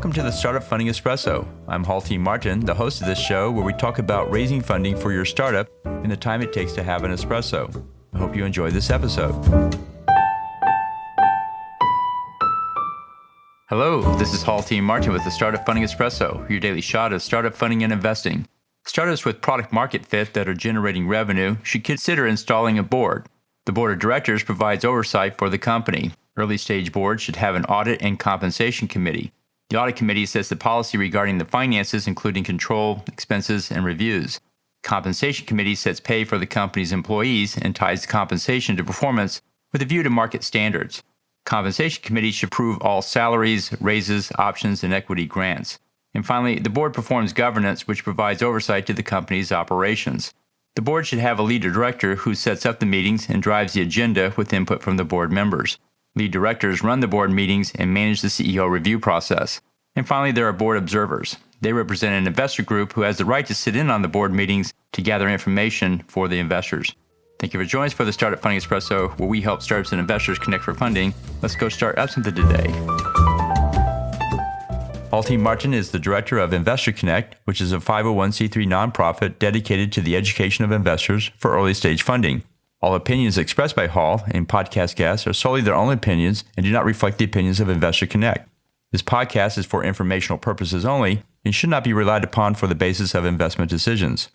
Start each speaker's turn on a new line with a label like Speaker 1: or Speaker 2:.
Speaker 1: welcome to the Startup Funding Espresso. I'm Halti Martin, the host of this show where we talk about raising funding for your startup and the time it takes to have an espresso. I hope you enjoy this episode. Hello, this is Halti Martin with the Startup Funding Espresso, your daily shot of startup funding and investing. Startups with product market fit that are generating revenue should consider installing a board. The board of directors provides oversight for the company. Early stage boards should have an audit and compensation committee. The audit committee sets the policy regarding the finances, including control, expenses, and reviews. Compensation committee sets pay for the company's employees and ties the compensation to performance with a view to market standards. Compensation committee should approve all salaries, raises, options, and equity grants. And finally, the board performs governance, which provides oversight to the company's operations. The board should have a lead director who sets up the meetings and drives the agenda with input from the board members. Lead directors run the board meetings and manage the CEO review process. And finally, there are board observers. They represent an investor group who has the right to sit in on the board meetings to gather information for the investors. Thank you for joining us for the Startup Funding Espresso, where we help startups and investors connect for funding. Let's go start up something today. Halti Martin is the director of Investor Connect, which is a 501c3 nonprofit dedicated to the education of investors for early stage funding. All opinions expressed by Hall and podcast guests are solely their own opinions and do not reflect the opinions of Investor Connect. This podcast is for informational purposes only and should not be relied upon for the basis of investment decisions.